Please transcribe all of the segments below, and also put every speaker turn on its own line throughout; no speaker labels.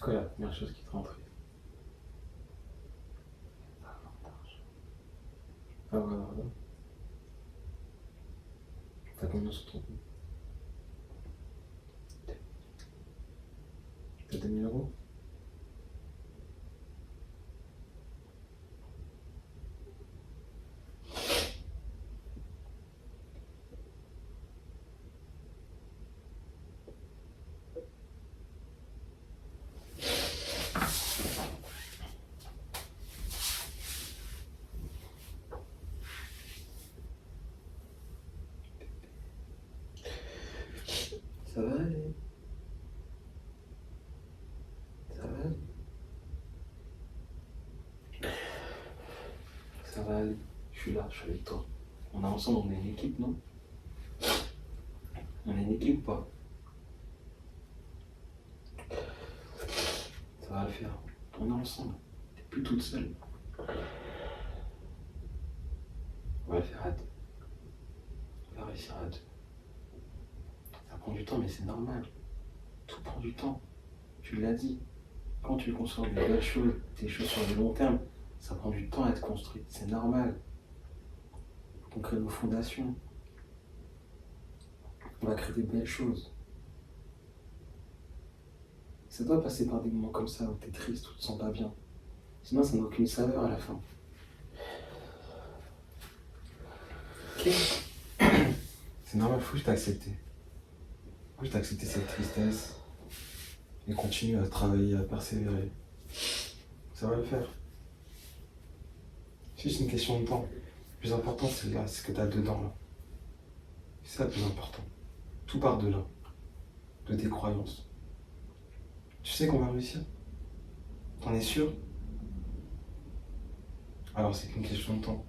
quoi la première chose qui te rend triste? Pas avoir d'argent. T'as combien sur ton compte? T'as 2000 euros? Ça va aller. Ça va aller. Ça va aller. Je suis là, je suis avec toi. On est ensemble, on est une équipe, non? On est une équipe ou pas? Ça va le faire. On est ensemble. T'es plus toute seule. On va le faire à deux. On va réussir à deux. Ça prend du temps, mais c'est normal. Tout prend du temps. Tu l'as dit. Quand tu construis des belles choses, des choses sur le long terme, ça prend du temps à être construit. C'est normal. On crée nos fondations. On va créer des belles choses. Ça doit passer par des moments comme ça où t'es triste, où tu te sens pas bien. Sinon, ça n'a aucune saveur à la fin. Ok. C'est normal, faut que je t'ai accepté. Faut que je t'ai accepté cette tristesse et continue à travailler, à persévérer. Ça va le faire. C'est juste une question de temps. Le plus important, c'est là, c'est ce que tu as dedans là. C'est ça le plus important. Tout part de là, de tes croyances. Tu sais qu'on va réussir? T'en es sûr? Alors c'est qu'une question de temps.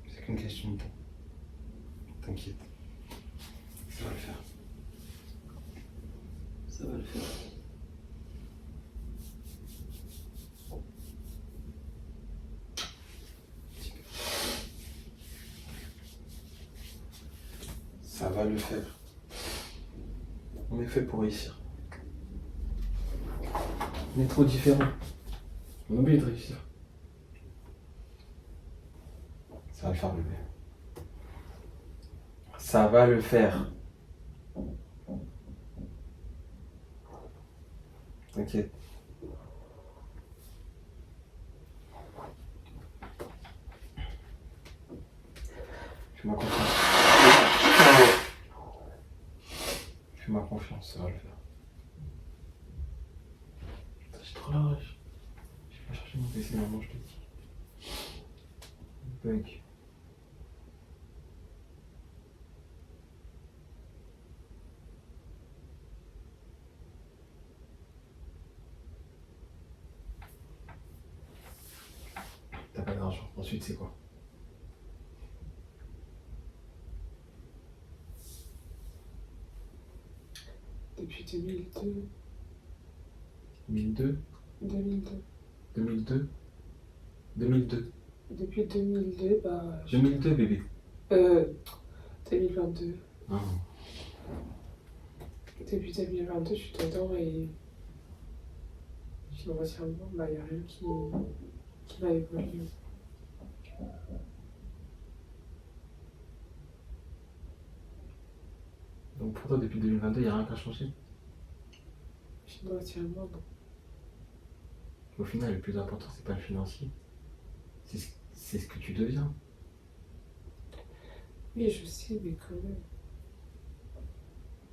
C'est qu'une question de temps. T'inquiète. Ça va le faire. Ça va le faire. Ça va le faire. On est fait pour réussir. On est trop différents. On a oublié de réussir. Ça va le faire, bébé. Ça va le faire. T'inquiète. Fais-moi confiance. Fais-moi confiance, ça va le faire. J'ai trop la rage. Je vais pas chercher mon PC maintenant, je te dis. Bug. T'as pas d'argent. Ensuite, c'est quoi?
Depuis 2002.
1002?
2002.
2002? 2002.
Depuis 2002, bah.
2002, bébé.
2022.
Ah.
Depuis 2022, je suis dedans et. Financièrement, bah, il n'y a rien qui va évoluer.
Donc pour toi, depuis 2022, il n'y a rien qui a changé?
Financièrement, non.
Au final, le plus important, c'est pas le financier. C'est ce que tu deviens.
Oui, je sais, mais quand même.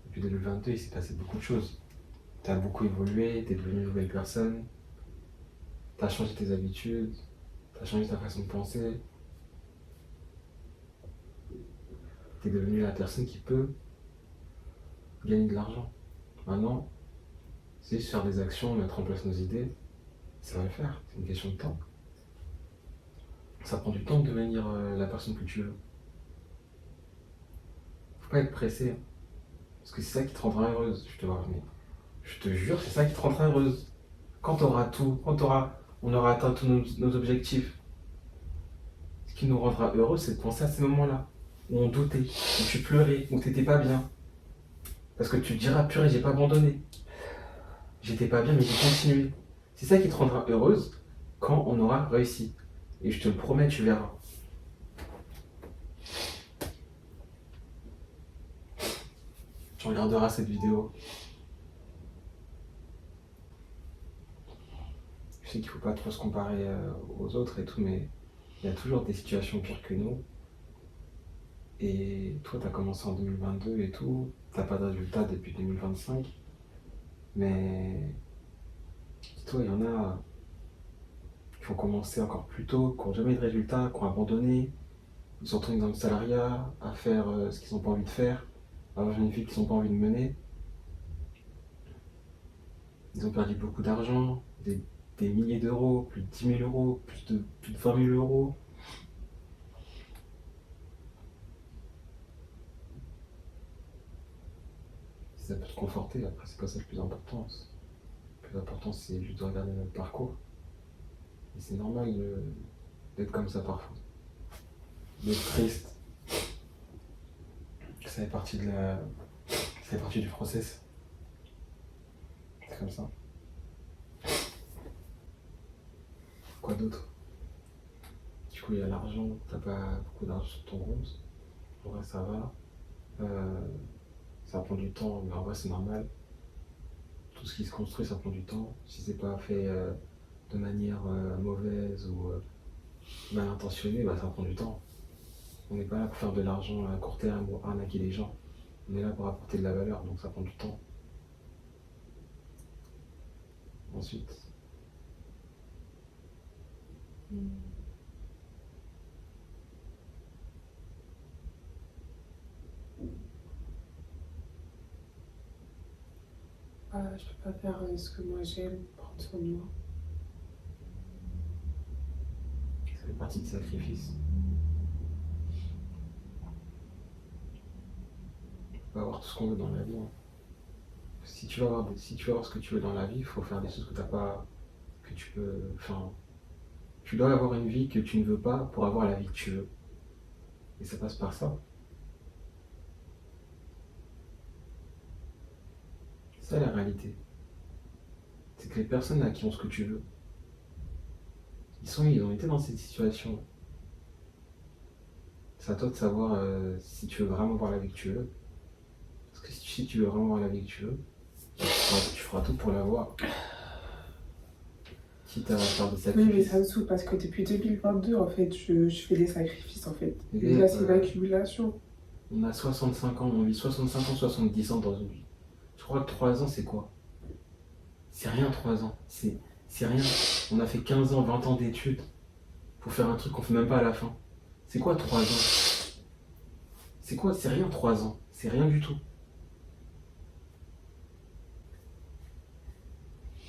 Depuis 2022, il s'est passé beaucoup de choses. Tu as beaucoup évolué, tu es devenue une nouvelle personne. Tu as changé tes habitudes. Tu as changé ta façon de penser. Tu es devenue la personne qui peut gagner de l'argent. Maintenant, c'est juste faire des actions, mettre en place nos idées. Ça va le faire, c'est une question de temps. Ça prend du temps de devenir la personne que tu veux. Faut pas être pressé, hein. Parce que c'est ça qui te rendra heureuse, je te vois, mais je te jure, c'est ça qui te rendra heureuse. Quand tu auras tout, on aura atteint tous nos objectifs, ce qui nous rendra heureux, c'est de penser à ces moments-là, où on doutait, où tu pleurais, où t'étais pas bien. Parce que tu te diras, purée, j'ai pas abandonné. j'étais pas bien, mais j'ai continué. C'est ça qui te rendra heureuse quand on aura réussi. Et je te le promets, tu verras. Tu regarderas cette vidéo. Je sais qu'il faut pas trop se comparer aux autres et tout, mais il y a toujours des situations pires que nous. Et toi, tu as commencé en 2022 et tout, t'as pas de résultat depuis 2025. Mais dis-toi, il y en a qui ont commencé encore plus tôt, qui n'ont jamais eu de résultat, qui ont abandonné. Ils sont retournés dans le salariat, à faire ce qu'ils n'ont pas envie de faire, à avoir une vie qu'ils n'ont pas envie de mener. Ils ont perdu beaucoup d'argent, des milliers d'euros, plus de 10 000 euros, plus de 20 000 euros. Si ça peut te conforter, après c'est pas ça le plus important. Le plus important c'est juste de regarder notre parcours. Et c'est normal d'être comme ça parfois. D'être triste. Ça fait partie ça fait partie du process. C'est comme ça. Quoi d'autre? Du coup, il y a l'argent, t'as pas beaucoup d'argent sur ton compte. En vrai, ça va. Ça prend du temps, mais en vrai, c'est normal. Tout ce qui se construit, ça prend du temps. Si c'est pas fait de manière mauvaise ou mal intentionnée, bah, ça prend du temps. On n'est pas là pour faire de l'argent à court terme ou arnaquer les gens. On est là pour apporter de la valeur, donc ça prend du temps. Ensuite,
Je peux pas faire ce que moi j'aime, prendre soin de moi.
ça fait partie du sacrifice. On peut avoir tout ce qu'on veut dans la vie, hein. Si tu veux avoir ce que tu veux dans la vie, il faut faire des choses que t'as pas, que tu peux, enfin, tu dois avoir une vie que tu ne veux pas pour avoir la vie que tu veux. Et ça passe par ça. C'est ça la réalité. C'est que les personnes là qui ont ce que tu veux, ils ont été dans cette situation. C'est à toi de savoir si tu veux vraiment voir la vie que tu veux. Parce que si tu veux vraiment voir la vie que tu veux, tu feras tout pour l'avoir. Quitte à faire des
Oui,
sacrifices.
mais ça me saoule parce que depuis 2022, en fait, je fais des sacrifices, en fait.
Et
Et là, c'est une accumulation.
On a 65 ans, on vit 65 ans, 70 ans dans une vie. Je crois que 3 ans, c'est quoi? C'est rien, 3 ans. C'est rien. On a fait 15 ans, 20 ans d'études pour faire un truc qu'on fait même pas à la fin. C'est quoi 3 ans? C'est quoi? C'est rien 3 ans. C'est rien du tout.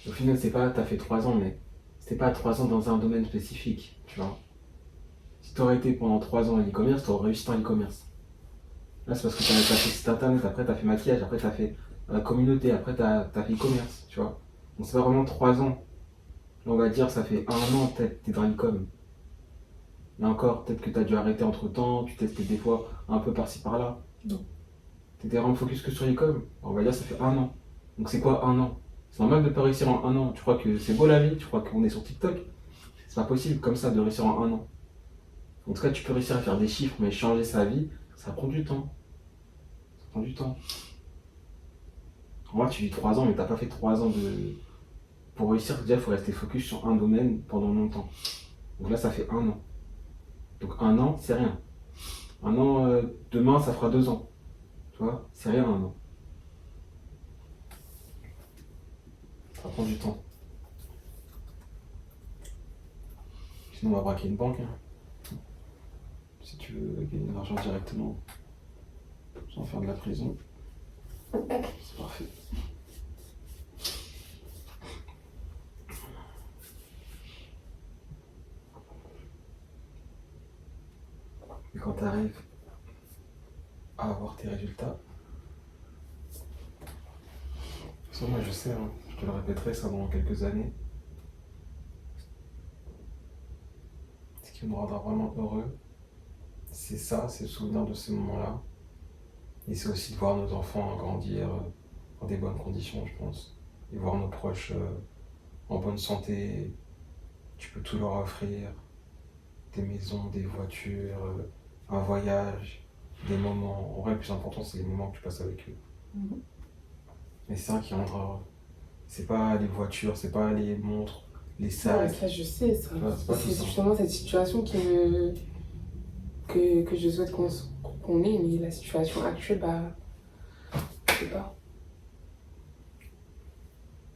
Au final, c'est pas t'as fait 3 ans, mais c'était pas 3 ans dans un domaine spécifique, tu vois. Si t'aurais été pendant 3 ans en e-commerce, t'aurais réussi en e-commerce. Là, c'est parce que t'as fait site internet, après t'as fait maquillage, après t'as fait communauté, après t'as fait e-commerce, tu vois. Donc c'est pas vraiment 3 ans. Là, on va dire ça fait 1 an peut-être t'es dans l'e-com. Mais encore, peut-être que t'as dû arrêter entre temps, tu testais des fois un peu par-ci par-là.
Non.
T'étais vraiment focus que sur l'e-com. On va dire ça fait 1 an. Donc c'est quoi 1 an? C'est normal de pas réussir en 1 an. Tu crois que c'est beau la vie? Tu crois qu'on est sur TikTok? C'est pas possible comme ça de réussir en 1 an. En tout cas, tu peux réussir à faire des chiffres, mais changer sa vie, ça prend du temps. Ça prend du temps. En vrai, tu vis 3 ans, mais t'as pas fait 3 ans de. Pour réussir, déjà, il faut rester focus sur un domaine pendant longtemps. Donc là, ça fait 1 an. Donc 1 an, c'est rien. 1 an, demain, ça fera 2 ans. Tu vois, c'est rien 1 an. Ça prend du temps. Sinon, on va braquer une banque, hein. Si tu veux gagner de l'argent directement, sans faire de la prison, c'est parfait. Et quand tu arrives à avoir tes résultats, ça, moi je sais, hein, je te le répéterai ça dans quelques années. Ce qui me rendra vraiment heureux, c'est ça, c'est le souvenir de ces moments-là. Et c'est aussi de voir nos enfants grandir dans des bonnes conditions, je pense.
et voir nos proches en bonne santé. Tu peux tout leur offrir, des maisons, des voitures, un voyage, des moments. En vrai, le plus important, c'est les moments que tu passes avec eux.
Mhm.
Mais c'est ça qui rendra heureux. C'est pas les voitures, c'est pas les montres, les
Ouais,
sacs.
ça, je sais. Ça.
Tu vois, c'est pas tout
C'est
ça.
justement cette situation que je souhaite qu'on ait, mais la situation actuelle, bah, je sais pas.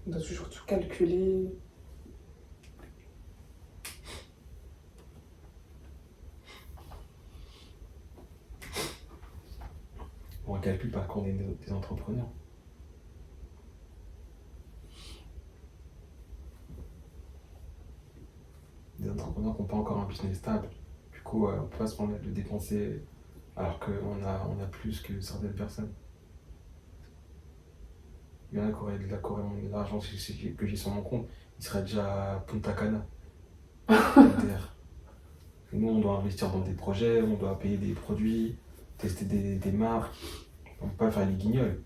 On doit toujours tout calculer.
On ne calcule pas qu'on est des entrepreneurs. Des entrepreneurs qui n'ont pas encore un business stable. Du coup, on ne peut pas se permettre de dépenser alors qu'on a plus que certaines personnes. Il y en a qui auraient de l'argent que j'ai sur mon compte, il serait déjà à Punta Cana. MDR. Et nous, on doit investir dans des projets, on doit payer des produits, tester des marques. On ne peut pas faire les guignols.